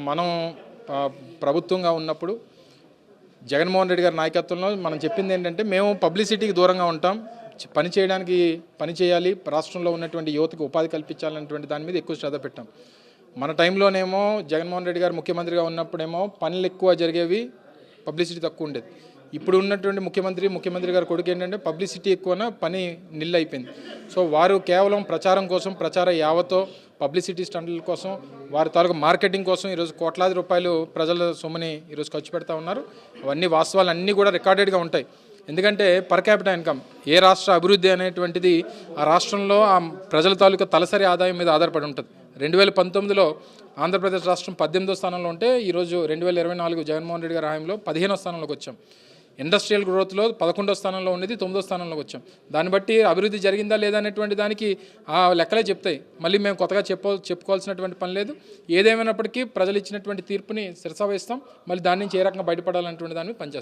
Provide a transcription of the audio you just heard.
మనం ప్రభుత్వంగా ఉన్నప్పుడు జగన్మోహన్ రెడ్డి గారి నాయకత్వంలో మనం చెప్పింది ఏంటంటే మేము పబ్లిసిటీకి దూరంగా ఉంటాం, పని చేయాలి, రాష్ట్రంలో ఉన్నటువంటి యువతకు ఉపాధి కల్పించాలనేటువంటి దాని మీద ఎక్కువ శ్రద్ధ పెట్టాం. మన టైంలోనేమో జగన్మోహన్ రెడ్డి గారు ముఖ్యమంత్రిగా ఉన్నప్పుడేమో పనులు ఎక్కువ జరిగేవి, పబ్లిసిటీ తక్కువ ఉండేది. ఇప్పుడు ఉన్నటువంటి ముఖ్యమంత్రి గారి కొడుకు ఏంటంటే పబ్లిసిటీ ఎక్కువన పని నిల్ అయిపోయింది. సో వారు కేవలం ప్రచారం కోసం, ప్రచార యావతో పబ్లిసిటీ స్టంట్ల కోసం, వారి తాలూకు మార్కెటింగ్ కోసం ఈరోజు కోట్లాది రూపాయలు ప్రజల సొమ్ముని ఈరోజు ఖర్చు పెడతా ఉన్నారు. అవన్నీ వాస్తవాలు అన్నీ కూడా రికార్డెడ్గా ఉంటాయి. ఎందుకంటే పర్ క్యాపిటల్ ఇన్కమ్, ఏ రాష్ట్ర అభివృద్ధి అనేటువంటిది ఆ రాష్ట్రంలో ఆ ప్రజల తాలూకా తలసరి ఆదాయం మీద ఆధారపడి ఉంటుంది. 2019లో ఆంధ్రప్రదేశ్ రాష్ట్రం 18వ స్థానంలో ఉంటే ఈరోజు 2024 జగన్మోహన్ రెడ్డి గారి హయాంలో 15వ స్థానంలోకి వచ్చాం. ఇండస్ట్రియల్ గ్రోత్లో 11వ స్థానంలో ఉండేది 9వ స్థానంలోకి వచ్చాం. దాన్ని బట్టి అభివృద్ధి జరిగిందా లేదా అనేటువంటి దానికి ఆ లెక్కలే చెప్తాయి. మళ్ళీ మేము కొత్తగా చెప్పుకోవాల్సినటువంటి పని లేదు. ఏదేమైనప్పటికీ ప్రజలు ఇచ్చినటువంటి తీర్పుని శిరసావహిస్తాం. మళ్ళీ దాని నుంచి ఏ రకంగా బయటపడాలనేటువంటి దాన్ని పనిచేస్తాం.